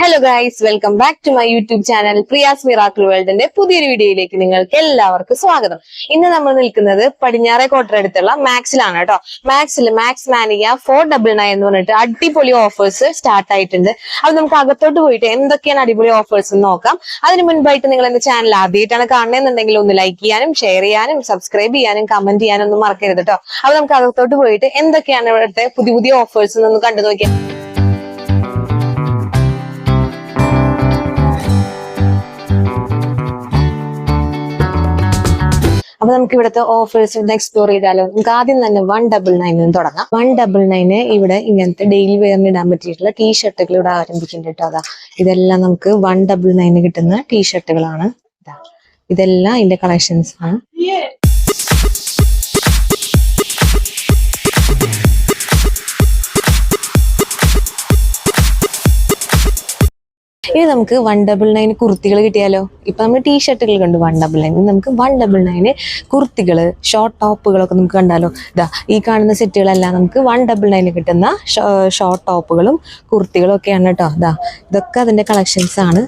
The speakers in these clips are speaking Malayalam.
Hello guys, welcome back to my YouTube channel Priya's miracle വേൾഡിന്റെ പുതിയൊരു വീഡിയോയിലേക്ക് നിങ്ങൾക്ക് എല്ലാവർക്കും സ്വാഗതം. ഇന്ന് നമ്മൾ നിൽക്കുന്നത് പടിഞ്ഞാറെ കോട്ടറടുത്തുള്ള മാക്സിലാണ് കേട്ടോ. മാക്സ് മാനിയ 499 എന്ന് പറഞ്ഞിട്ട് അടിപൊളി ഓഫേഴ്സ് സ്റ്റാർട്ട് ആയിട്ടുണ്ട്. അപ്പൊ നമുക്ക് അകത്തോട്ട് പോയിട്ട് എന്തൊക്കെയാണ് അടിപൊളി ഓഫേഴ്സ് എന്ന് നോക്കാം. അതിന് മുൻപായിട്ട് നിങ്ങൾ എന്റെ ചാനൽ ആദ്യമായിട്ടാണ് കാണുന്നതെന്നുണ്ടെങ്കിൽ ഒന്ന് ലൈക്ക് ചെയ്യാനും ഷെയർ ചെയ്യാനും സബ്സ്ക്രൈബ് ചെയ്യാനും കമന്റ് ചെയ്യാനും ഒന്നും മറക്കരുത് കേട്ടോ. അപ്പൊ നമുക്ക് അകത്തോട്ട് പോയിട്ട് എന്തൊക്കെയാണ് ഇവിടുത്തെ പുതിയ പുതിയ ഓഫേഴ്സ് എന്നൊന്ന് കണ്ടു നോക്കിയാൽ. അപ്പൊ നമുക്ക് ഇവിടുത്തെ ഓഫേഴ്സ് എക്സ്പ്ലോർ ചെയ്താലോ. നമുക്ക് ആദ്യം തന്നെ 199 തുടങ്ങാം. 199 ഇവിടെ ഇങ്ങനത്തെ ഡെയിലി വെയറിന് ഇടാൻ പറ്റിയിട്ടുള്ള ടീഷർട്ടുകൾ ഇവിടെ ആരംഭിക്കുന്നുണ്ട് കേട്ടോ. അതാ ഇതെല്ലാം നമുക്ക് 199 കിട്ടുന്ന ടീഷർട്ടുകളാണ്. ഇതെല്ലാം ഇതിന്റെ കളക്ഷൻസ് ആണ്. ഇനി നമുക്ക് 199 കുർത്തികൾ കിട്ടിയാലോ. ഇപ്പൊ നമ്മൾ ടീഷർട്ടുകൾ കണ്ടു 199, നമുക്ക് 199 കുർത്തികള് ഷോർട്ട് ടോപ്പുകളൊക്കെ നമുക്ക് കണ്ടാലോ. ഈ കാണുന്ന സെറ്റുകളെല്ലാം നമുക്ക് 199 കിട്ടുന്ന ഷോർട്ട് ടോപ്പുകളും കുർത്തികളും ഒക്കെയാണ് കേട്ടോ. ഇതൊക്കെ അതിന്റെ കളക്ഷൻസ് ആണ്.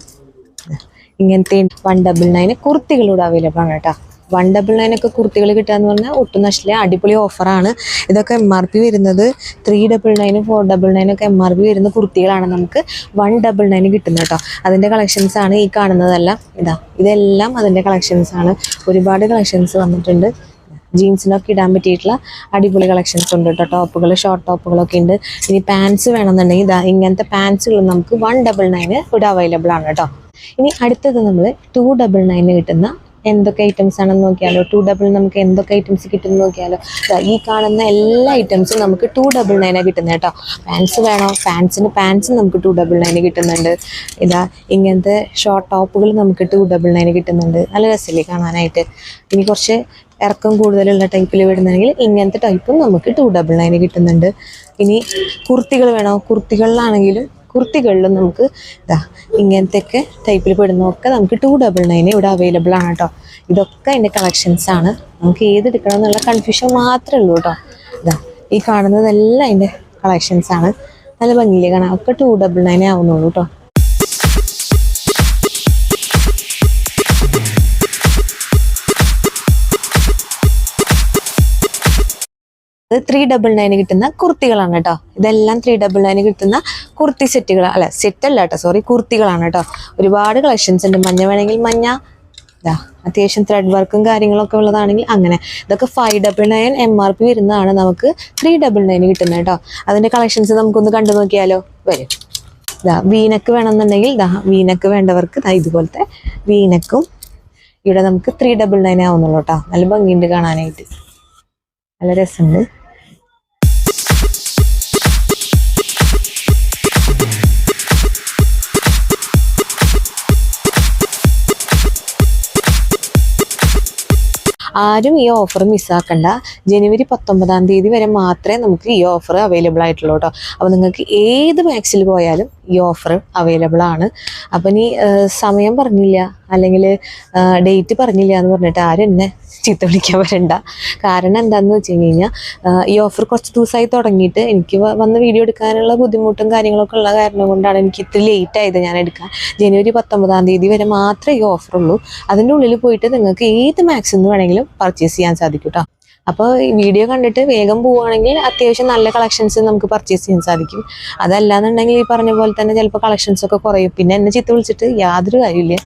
ഇങ്ങനത്തെ 199 കുർത്തികളൂടെ അവൈലബിൾ ആണ് കേട്ടോ. 199 ഒക്കെ കുർത്തികൾ കിട്ടാന്ന് പറഞ്ഞാൽ ഒട്ടും നഷ്ടമില്ല, അടിപൊളി ഓഫറാണ്. ഇതൊക്കെ MRP വരുന്നത് 399 499 ഒക്കെ MRP വരുന്ന കുർത്തികളാണ് നമുക്ക് 199 കിട്ടുന്നത് കേട്ടോ. അതിന്റെ കളക്ഷൻസ് ആണ് ഈ കാണുന്നതെല്ലാം. ഇതെല്ലാം അതിന്റെ കളക്ഷൻസ് ആണ്. ഒരുപാട് കളക്ഷൻസ് വന്നിട്ടുണ്ട്. ജീൻസിനൊക്കെ ഇടാൻ പറ്റിയിട്ടുള്ള അടിപൊളി കളക്ഷൻസ് ഉണ്ട് കേട്ടോ. ടോപ്പുകൾ ഷോർട്ട് ടോപ്പുകളൊക്കെ ഉണ്ട്. ഇനി പാൻസ് വേണമെന്നുണ്ടെങ്കിൽ ഇങ്ങനത്തെ പാൻസുകൾ നമുക്ക് 199 ഇവിടെ അവൈലബിൾ ആണ് കേട്ടോ. ഇനി അടുത്തത് നമ്മൾ 299 കിട്ടുന്ന എന്തൊക്കെ ഐറ്റംസ് ആണെന്ന് നോക്കിയാലോ. 299 നമുക്ക് എന്തൊക്കെ ഐറ്റംസ് കിട്ടുമെന്ന് നോക്കിയാലോ. ഈ കാണുന്ന എല്ലാ ഐറ്റംസും നമുക്ക് 299 കിട്ടുന്നത് കേട്ടോ. പാൻസ് വേണോ, പാൻസും നമുക്ക് 299 കിട്ടുന്നുണ്ട്. ഇങ്ങനത്തെ ഷോർട്ട് ടോപ്പുകൾ നമുക്ക് 299 കിട്ടുന്നുണ്ട്. നല്ല രസമില്ലേ കാണാനായിട്ട്. ഇനി കുറച്ച് ഇറക്കം കൂടുതലുള്ള ടൈപ്പിൽ വിടുന്നുണ്ടെങ്കിൽ ഇങ്ങനത്തെ ടൈപ്പും നമുക്ക് 299 കിട്ടുന്നുണ്ട്. ഇനി കുർത്തികൾ വേണോ, കുർത്തികളിലും നമുക്ക് ഇങ്ങനത്തെയൊക്കെ ടൈപ്പിൽ പെടുന്നതൊക്കെ നമുക്ക് 299 ഇവിടെ അവൈലബിൾ ആണ് കേട്ടോ. ഇതൊക്കെ അതിൻ്റെ കളക്ഷൻസ് ആണ്. നമുക്ക് ഏതെടുക്കണം എന്നുള്ള കൺഫ്യൂഷൻ മാത്രമേ ഉള്ളൂ കേട്ടോ. ഈ കാണുന്നതെല്ലാം അതിൻ്റെ കളക്ഷൻസ് ആണ്. നല്ല ഭംഗിയില്ലേ കാണാം. ഒക്കെ 299 ആവുന്നുള്ളൂ കേട്ടോ. അത് 399 കിട്ടുന്ന കുർത്തികളാണ് കേട്ടോ. ഇതെല്ലാം 399 കിട്ടുന്ന കുർത്തി സെറ്റുകൾ, അല്ല സെറ്റല്ല കേട്ടോ, സോറി, കുർത്തികളാണ് കേട്ടോ. ഒരുപാട് കളക്ഷൻസ് ഉണ്ട്. മഞ്ഞ വേണമെങ്കിൽ മഞ്ഞ, അത്യാവശ്യം ത്രെഡ് വർക്കും കാര്യങ്ങളൊക്കെ ഉള്ളതാണെങ്കിൽ അങ്ങനെ. ഇതൊക്കെ 599 MRP വരുന്നതാണ് നമുക്ക് 399 കിട്ടുന്നത് കേട്ടോ. അതിന്റെ കളക്ഷൻസ് നമുക്കൊന്ന് കണ്ടു നോക്കിയാലോ. വരും. വീനക്ക് വേണമെന്നുണ്ടെങ്കിൽ വീനക്ക് വേണ്ടവർക്ക് ഇതുപോലത്തെ വീനക്കും ഇവിടെ നമുക്ക് 399 ആവുന്നുള്ളൂ കേട്ടോ. നല്ല ഭംഗിയുണ്ട് കാണാനായിട്ട്, നല്ല രസമുണ്ട്. ആരും ഈ ഓഫർ മിസ്സാക്കണ്ട. ജനുവരി 19 വരെ മാത്രമേ നമുക്ക് ഈ ഓഫർ അവൈലബിൾ ആയിട്ടുള്ളൂ കേട്ടോ. അപ്പോൾ നിങ്ങൾക്ക് ഏത് മാക്സിൽ പോയാലും ഈ ഓഫർ അവൈലബിൾ ആണ്. അപ്പം ഇനി സമയം പറഞ്ഞില്ല അല്ലെങ്കിൽ ഡേറ്റ് പറഞ്ഞില്ല എന്ന് പറഞ്ഞിട്ട് ആരും എന്നെ ചീത്ത വിളിക്കാൻ വരണ്ട. കാരണം എന്താണെന്ന് വെച്ച് കഴിഞ്ഞാൽ ഈ ഓഫർ കുറച്ച് ദിവസമായി തുടങ്ങിയിട്ട് എനിക്ക് വന്ന് വീഡിയോ എടുക്കാനുള്ള ബുദ്ധിമുട്ടും കാര്യങ്ങളൊക്കെ ഉള്ള കാരണം കൊണ്ടാണ് എനിക്ക് ഇത്തിരി ലേറ്റ് ആയത് ഞാൻ എടുക്കാൻ. ജനുവരി 19 വരെ മാത്രമേ ഈ ഓഫർ ഉള്ളൂ. അതിൻ്റെ ഉള്ളിൽ പോയിട്ട് നിങ്ങൾക്ക് ഏത് മാക്സിൽ നിന്ന് വേണമെങ്കിലും പർച്ചേസ് ചെയ്യാൻ സാധിക്കും കേട്ടോ. അപ്പോൾ ഈ വീഡിയോ കണ്ടിട്ട് വേഗം പോവുകയാണെങ്കിൽ അത്യാവശ്യം നല്ല കളക്ഷൻസ് നമുക്ക് പർച്ചേസ് ചെയ്യാൻ സാധിക്കും. അതല്ലാന്നുണ്ടെങ്കിൽ ഈ പറഞ്ഞ പോലെ തന്നെ ചിലപ്പോൾ കളക്ഷൻസ് ഒക്കെ കുറയും. പിന്നെ എന്നെ ചീത്ത വിളിച്ചിട്ട് യാതൊരു കാര്യമില്ല.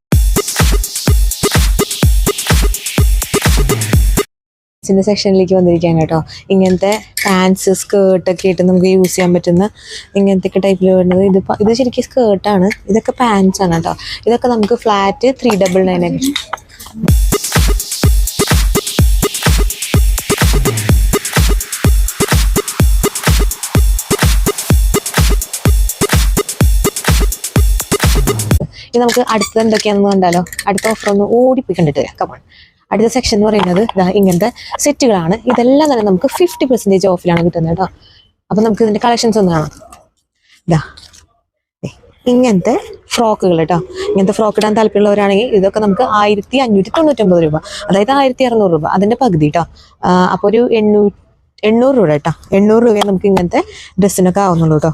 സെക്ഷനിലേക്ക് വന്നിരിക്കാൻ കേട്ടോ. ഇങ്ങനത്തെ പാൻസ് സ്കേർട്ടൊക്കെ ആയിട്ട് നമുക്ക് യൂസ് ചെയ്യാൻ പറ്റുന്ന ഇങ്ങനത്തെ ഒക്കെ ടൈപ്പിൽ വരുന്നത്. ഇത് ശരിക്കും സ്കേർട്ടാണ്, ഇതൊക്കെ പാൻസ് ആണ് കേട്ടോ. ഇതൊക്കെ നമുക്ക് ഫ്ലാറ്റ് 399 കിട്ടും. ഇനി നമുക്ക് അടുത്തത് എന്തൊക്കെയാണെന്ന് കണ്ടാലോ. അടുത്ത ഓഫർ ഒന്ന് ഓടിപ്പോയി കണ്ടിട്ട് കമാൺ. അടുത്ത സെക്ഷൻ എന്ന് പറയുന്നത് ഇങ്ങനത്തെ സെറ്റുകളാണ്. ഇതെല്ലാം തന്നെ നമുക്ക് 50% ഓഫിലാണ് കിട്ടുന്നത് കേട്ടോ. അപ്പൊ നമുക്ക് ഇതിന്റെ കളക്ഷൻസ് ഒന്ന് കാണാം. ഇങ്ങനത്തെ ഫ്രോക്കുകൾ കേട്ടോ. ഇങ്ങനത്തെ ഫ്രോക്ക് ഇടാൻ താല്പര്യമുള്ളവരാണെങ്കിൽ ഇതൊക്കെ നമുക്ക് 1599 രൂപ, അതായത് 1600 രൂപ, അതിന്റെ പകുതി കേട്ടോ. അപ്പോൾ ഒരു 800 രൂപ കേട്ടോ. 800 രൂപയെ നമുക്ക് ഇങ്ങനത്തെ ഡ്രസ്സിനൊക്കെ ആവുന്നുള്ളൂ കേട്ടോ.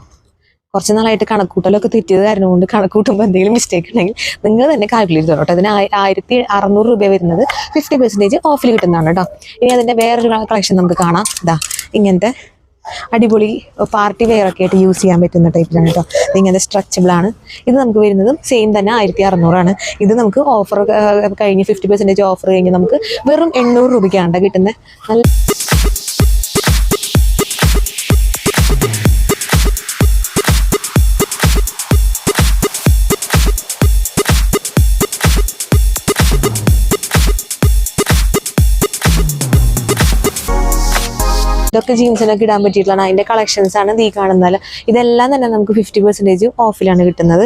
കുറച്ച് നാളായിട്ട് കണക്കൂട്ടലൊക്കെ തെറ്റിയത് കാരണം കൊണ്ട് കണക്കൂട്ടുമ്പോൾ എന്തെങ്കിലും മിസ്റ്റേക്ക് ഉണ്ടെങ്കിൽ നിങ്ങൾ തന്നെ കാൽക്കുലേറ്റ് ചെയ്തോട്ടോ. അതിന് 1600 രൂപ വരുന്നത് 50% ഓഫിൽ കിട്ടുന്നതാണ് കേട്ടോ. ഇനി അതിൻ്റെ വേറൊരു കളക്ഷൻ നമുക്ക് കാണാം. ഇതാ ഇങ്ങനത്തെ അടിപൊളി പാർട്ടി വെയർ ഒക്കെ ആയിട്ട് യൂസ് ചെയ്യാൻ പറ്റുന്ന ടൈപ്പിലാണ് കേട്ടോ. ഇങ്ങനത്തെ സ്ട്രെച്ചബിൾ ആണ്. ഇത് നമുക്ക് വരുന്നതും സെയിം തന്നെ 1600 ഇത് നമുക്ക് ഓഫർ കഴിഞ്ഞ് 50% ഓഫർ കഴിഞ്ഞ് നമുക്ക് വെറും 800 രൂപയ്ക്കാണ് കിട്ടുന്നത്. നല്ല ഇതൊക്കെ ജീൻസിനൊക്കെ ഇടാൻ പറ്റിയിട്ടുള്ളതാണ്. അതിന്റെ കളക്ഷൻസ് ആണ് ഈ കാണുന്നത്. ഇതെല്ലാം തന്നെ നമുക്ക് 50% ഓഫിലാണ് കിട്ടുന്നത്.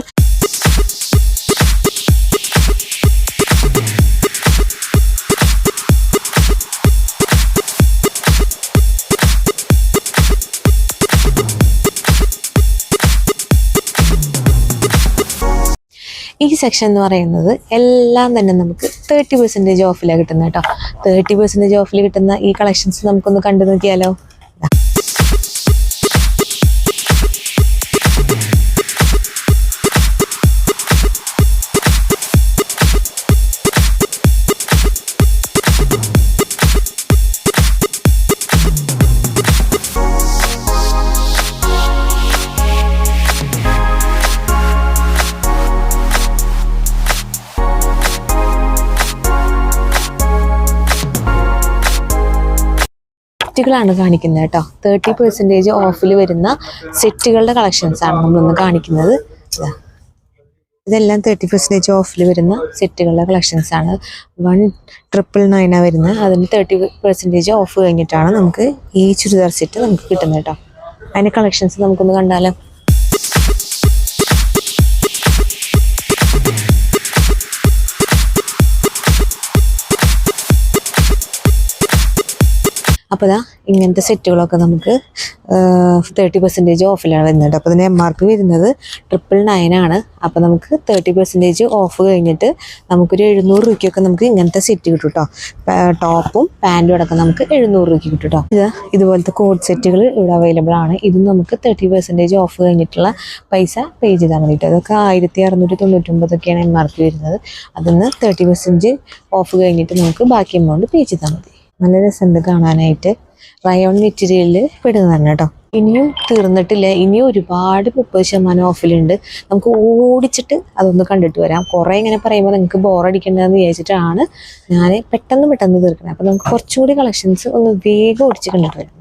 ഈ സെക്ഷൻ എന്ന് പറയുന്നത് എല്ലാം തന്നെ നമുക്ക് 30% ഓഫിലാണ് കിട്ടുന്നത് കേട്ടോ. 30% ഓഫിൽ കിട്ടുന്ന ഈ കളക്ഷൻസ് നമുക്കൊന്ന് കണ്ടു നോക്കിയാലോ. സെറ്റുകളാണ് കാണിക്കുന്നത് കേട്ടോ. 30% ഓഫിൽ വരുന്ന സെറ്റുകളുടെ കളക്ഷൻസ് ആണ് നമ്മളൊന്ന് കാണിക്കുന്നത്. ഇതെല്ലാം 30% ഓഫിൽ വരുന്ന സെറ്റുകളുടെ കളക്ഷൻസ് ആണ്. 1999 വരുന്നത്. അതിന് 30% ഓഫ് കഴിഞ്ഞിട്ടാണ് നമുക്ക് ഈ ചുരിദാർ സെറ്റ് നമുക്ക് കിട്ടുന്നത് കേട്ടോ. അതിൻ്റെ കളക്ഷൻസ് നമുക്കൊന്ന് കണ്ടാലോ. അപ്പോൾ ഇതാ ഇങ്ങനത്തെ സെറ്റുകളൊക്കെ നമുക്ക് 30% ഓഫിലാണ് വരുന്നത്. അപ്പോൾ ഇതിന് MRP വരുന്നത് 999 അപ്പോൾ നമുക്ക് 30% ഓഫ് കഴിഞ്ഞിട്ട് നമുക്കൊരു 700 രൂപയ്ക്കൊക്കെ നമുക്ക് ഇങ്ങനത്തെ സെറ്റ് കിട്ടും കേട്ടോ. ടോപ്പും പാൻറ്റും അടക്കം നമുക്ക് 700 രൂപയ്ക്ക് കിട്ടും കേട്ടോ. ഇതുപോലത്തെ കോഡ് സെറ്റുകൾ ഇവിടെ അവൈലബിൾ ആണ്. ഇതും നമുക്ക് 30% ഓഫ് കഴിഞ്ഞിട്ടുള്ള പൈസ പേ ചെയ്താൽ മതി കേട്ടോ. ഇതൊക്കെ 1699 MRP വരുന്നത്. അതിന് 30% ഓഫ് കഴിഞ്ഞിട്ട് നമുക്ക് ബാക്കി എമൗണ്ട് പേ ചെയ്താൽ മതി. നല്ല രസമുണ്ട് കാണാനായിട്ട്. റയോൺ മെറ്റീരിയലിൽ പെടുന്നതാണ് കേട്ടോ. ഇനിയും തീർന്നിട്ടില്ല. ഇനിയും ഒരുപാട് 30% ഓഫിലുണ്ട്. നമുക്ക് ഓടിച്ചിട്ട് അതൊന്ന് കണ്ടിട്ട് വരാം. കുറേ ഇങ്ങനെ പറയുമ്പോൾ നിങ്ങൾക്ക് ബോറടിക്കേണ്ടതെന്ന് വിചാരിച്ചിട്ടാണ് ഞാൻ പെട്ടെന്ന് തീർക്കുന്നത്. അപ്പോൾ നമുക്ക് കുറച്ചുകൂടി കളക്ഷൻസ് ഒന്ന് വേഗം ഓടിച്ച് കണ്ടിട്ട് വരാം.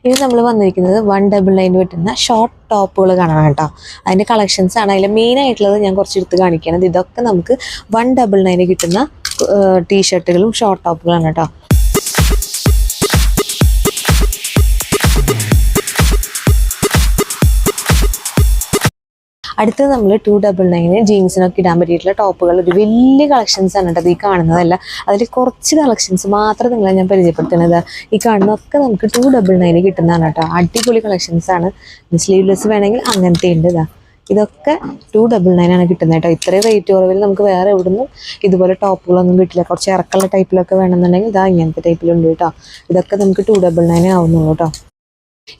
ഇനി നമ്മൾ വന്നിരിക്കുന്നത് 199 കിട്ടുന്ന ഷോർട്ട് ടോപ്പുകൾ കാണാൻ കേട്ടോ. അതിൻ്റെ കളക്ഷൻസ് ആണ്. അതിൽ മെയിൻ ആയിട്ടുള്ളത് ഞാൻ കുറച്ചെടുത്ത് കാണിക്കുകയാണ്. ഇതൊക്കെ നമുക്ക് 199 കിട്ടുന്ന ടീഷർട്ടുകളും ഷോർട്ട് ടോപ്പുകളാണ് കേട്ടോ. അടുത്തത് നമ്മൾ 299 ജീൻസിനൊക്കെ ഇടാൻ പറ്റിയിട്ടുള്ള ടോപ്പുകൾ ഒരു വലിയ കളക്ഷൻസ് ആണ് കേട്ടോ. ഈ കാണുന്നതല്ല, അതിൽ കുറച്ച് കളക്ഷൻസ് മാത്രം നിങ്ങളെ ഞാൻ പരിചയപ്പെടുത്തുന്നത്. ഈ കാണുന്നതൊക്കെ നമുക്ക് 299 കിട്ടുന്നതാണ് കേട്ടോ. അടിപൊളി കളക്ഷൻസ് ആണ്. സ്ലീവ്ലെസ് വേണമെങ്കിൽ അങ്ങനത്തെ ഉണ്ട്. ഇതൊക്കെ 299 കിട്ടുന്നത് കേട്ടോ. ഇത്രയും റേറ്റ് കുറവിൽ നമുക്ക് വേറെ എവിടുന്നും ഇതുപോലെ ടോപ്പുകളൊന്നും കിട്ടില്ല. കുറച്ച് ഇറക്കുള്ള ടൈപ്പിലൊക്കെ വേണമെന്നുണ്ടെങ്കിൽ ഇങ്ങനത്തെ ടൈപ്പിലുണ്ട് കേട്ടോ. ഇതൊക്കെ നമുക്ക് 299 ആവുന്നുള്ളൂ കേട്ടോ.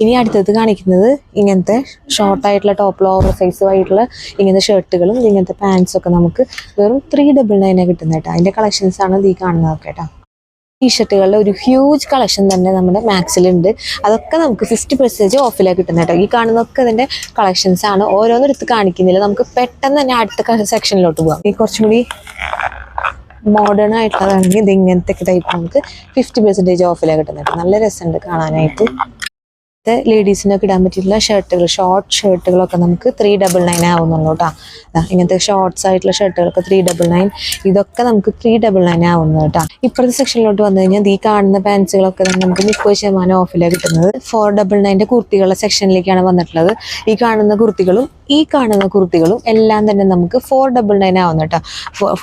ഇനി അടുത്തത് കാണിക്കുന്നത് ഇങ്ങനത്തെ ഷോർട്ടായിട്ടുള്ള ടോപ്പിൽ ഓവർ സൈസ് ആയിട്ടുള്ള ഇങ്ങനത്തെ ഷർട്ടുകളും ഇങ്ങനത്തെ പാൻസും ഒക്കെ നമുക്ക് വെറും 399 കിട്ടുന്നത് കേട്ടോ. അതിൻ്റെ കളക്ഷൻസ് ആണ് ഈ കാണുന്നതൊക്കെ കേട്ടോ. ടീഷർട്ടുകളുടെ ഒരു ഹ്യൂജ് കളക്ഷൻ തന്നെ നമ്മുടെ മാക്സിലുണ്ട്. അതൊക്കെ നമുക്ക് 50% ഓഫിലാണ് കിട്ടുന്നത് കേട്ടോ. ഈ കാണുന്നതൊക്കെ അതിൻ്റെ കളക്ഷൻസ് ആണ്. ഓരോന്നും എടുത്ത് കാണിക്കുന്നില്ല. നമുക്ക് പെട്ടെന്ന് തന്നെ അടുത്ത സെക്ഷനിലോട്ട് പോകാം. ഈ കുറച്ചും കൂടി മോഡേൺ ആയിട്ടുള്ളതാണെങ്കിൽ ഇത് ഇങ്ങനത്തെ ടൈപ്പ് നമുക്ക് 50% ഓഫിലാണ് കിട്ടുന്നത് കേട്ടോ. നല്ല രസമുണ്ട് കാണാനായിട്ട്. ലേഡീസിനൊക്കെ ഇടാൻ പറ്റിയിട്ടുള്ള ഷർട്ടുകൾ, ഷോർട്ട് ഷർട്ടുകളൊക്കെ നമുക്ക് 399 ആവുന്നുള്ളൂ കേട്ടോ. ഇങ്ങനത്തെ ഷോർട്ട്സ് ആയിട്ടുള്ള ഷർട്ടുകളൊക്കെ 399. ഇതൊക്കെ നമുക്ക് 399 ആവുന്നത് കേട്ടോ. ഇപ്പോഴത്തെ സെക്ഷനിലോട്ട് വന്നു കഴിഞ്ഞാൽ ഈ കാണുന്ന പാൻസുകളൊക്കെ നമുക്ക് 30% ഓഫിലാണ് കിട്ടുന്നത്. 499 കുർത്തികളുടെ സെക്ഷനിലേക്കാണ് വന്നിട്ടുള്ളത്. ഈ കാണുന്ന കുർത്തികളും എല്ലാം തന്നെ നമുക്ക് 499 ആവുന്നു കേട്ടോ.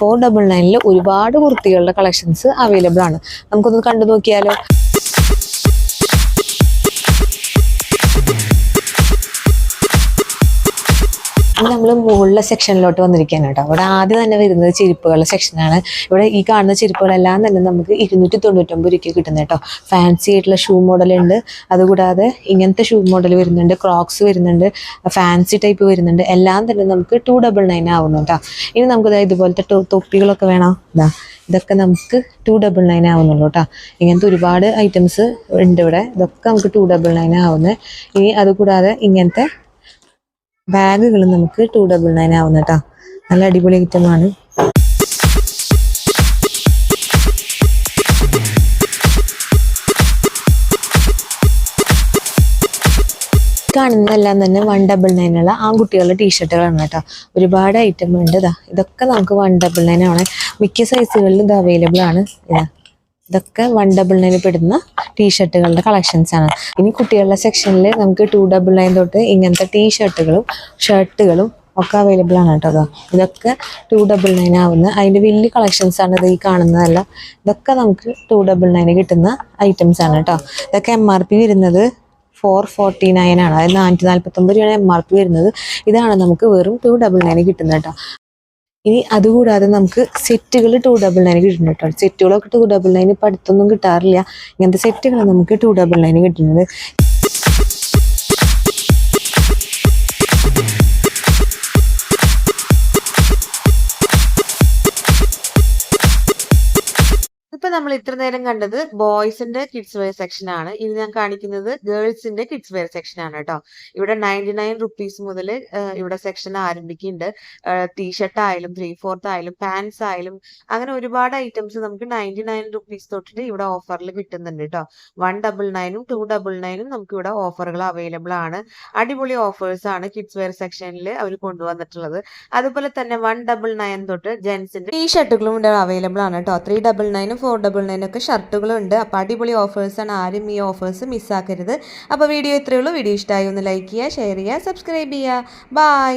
499 ഒരുപാട് കുർത്തികളുടെ കളക്ഷൻസ് അവൈലബിൾ ആണ്. നമുക്കൊന്ന് കണ്ടു നോക്കിയാലോ. ഇനി നമ്മൾ മുകളിലെ സെക്ഷനിലോട്ട് വന്നിരിക്കുകയാണ് കേട്ടോ. ഇവിടെ ആദ്യം തന്നെ വരുന്നത് ചെരുപ്പുകളുടെ സെക്ഷനാണ്. ഇവിടെ ഈ കാണുന്ന ചെരുപ്പുകളെല്ലാം തന്നെ നമുക്ക് 299 രൂപയ്ക്ക് കിട്ടുന്നത് കേട്ടോ. ഫാൻസി ആയിട്ടുള്ള ഷൂ മോഡലുണ്ട്, അതുകൂടാതെ ഇങ്ങനത്തെ ഷൂ മോഡൽ വരുന്നുണ്ട്, ക്രോക്സ് വരുന്നുണ്ട്, ഫാൻസി ടൈപ്പ് വരുന്നുണ്ട്. എല്ലാം തന്നെ നമുക്ക് 299 ആവുന്നു കേട്ടോ. ഇനി നമുക്ക് ഇതുപോലത്തെ തൊപ്പികളൊക്കെ വേണം, ഇതൊക്കെ നമുക്ക് 299 ആവുന്നുള്ളൂ കേട്ടോ. ഇങ്ങനത്തെ ഒരുപാട് ഐറ്റംസ് ഉണ്ട് ഇവിടെ. ഇതൊക്കെ നമുക്ക് 299 ആവുന്നത്. ഇനി അതുകൂടാതെ ഇങ്ങനത്തെ ബാഗുകൾ നമുക്ക് 299 ആവുന്ന കേട്ടോ. നല്ല അടിപൊളി ഐറ്റമാണ്. കാണുന്നതെല്ലാം തന്നെ 199 ആൺകുട്ടികളുടെ ടീഷർട്ടുകളാണ് കേട്ടോ. ഒരുപാട് ഐറ്റം ഉണ്ട്. ഇതൊക്കെ നമുക്ക് 199 ആണ്. മിക്ക സൈസുകളിലും ഇത് അവൈലബിൾ ആണ്. ഇതൊക്കെ 199 പെടുന്ന ടീഷർട്ടുകളുടെ കളക്ഷൻസ് ആണ്. ഇനി കുട്ടികളുടെ സെക്ഷനിൽ നമുക്ക് 299 തൊട്ട് ഇങ്ങനത്തെ ടീഷർട്ടുകളും ഷർട്ടുകളും ഒക്കെ അവൈലബിൾ ആണ് കേട്ടോ. ഇതൊക്കെ 299 ആവുന്ന അതിൻ്റെ വലിയ കളക്ഷൻസ് ആണ്. ഇത് ഈ കാണുന്നതല്ല, ഇതൊക്കെ നമുക്ക് 299 കിട്ടുന്ന ഐറ്റംസ് ആണ് കേട്ടോ. ഇതൊക്കെ MRP വരുന്നത് 449 ആണ്. അതായത് 449 രൂപയാണ് MRP വരുന്നത്. ഇതാണ് നമുക്ക് വെറും 299 കിട്ടുന്നത് കേട്ടോ. ഇനി അതുകൂടാതെ നമുക്ക് സെറ്റുകൾ 299 കിട്ടുന്നുണ്ട് കേട്ടോ. സെറ്റുകളൊക്കെ 299 ഇപ്പം അടുത്തൊന്നും കിട്ടാറില്ല. ഇങ്ങനത്തെ സെറ്റുകൾ നമുക്ക് 299 കിട്ടുന്നത്. ഇപ്പൊ നമ്മൾ ഇത്ര നേരം കണ്ടത് ബോയ്സിന്റെ കിഡ്സ് വെയർ സെക്ഷൻ ആണ്. ഇനി ഞാൻ കാണിക്കുന്നത് ഗേൾസിന്റെ കിഡ്സ് വെയർ സെക്ഷൻ ആണ് കേട്ടോ. ഇവിടെ 99 റുപ്പീസ് മുതൽ ഇവിടെ സെക്ഷൻ ആരംഭിക്കുന്നുണ്ട്. ടീഷർട്ട് ആയാലും 3/4 ആയാലും പാൻസ് ആയാലും അങ്ങനെ ഒരുപാട് ഐറ്റംസ് നമുക്ക് 99 റുപ്പീസ് തൊട്ടിട്ട് ഇവിടെ ഓഫറിൽ കിട്ടുന്നുണ്ട് കേട്ടോ. 199 299 നമുക്ക് ഇവിടെ ഓഫറുകൾ അവൈലബിൾ ആണ്. അടിപൊളി ഓഫേഴ്സ് ആണ് കിഡ്സ് വെയർ സെക്ഷനിൽ അവർ കൊണ്ടുവന്നിട്ടുള്ളത്. അതുപോലെ തന്നെ 199 തൊട്ട് ജെൻസിന്റെ ടീഷർട്ടുകളും ഇവിടെ അവൈലബിൾ ആണ് കേട്ടോ. 399 499 ഒക്കെ ഷർട്ടുകളുണ്ട്. അപ്പോൾ അടിപൊളി ഓഫേഴ്സാണ്. ആരും ഈ ഓഫേഴ്സ് മിസ്സാക്കരുത്. അപ്പോൾ വീഡിയോ ഇത്രയേ ഉള്ളൂ. വീഡിയോ ഇഷ്ടമായി ഒന്ന് ലൈക്ക് ചെയ്യുക, ഷെയർ ചെയ്യുക, സബ്സ്ക്രൈബ് ചെയ്യുക. ബൈ.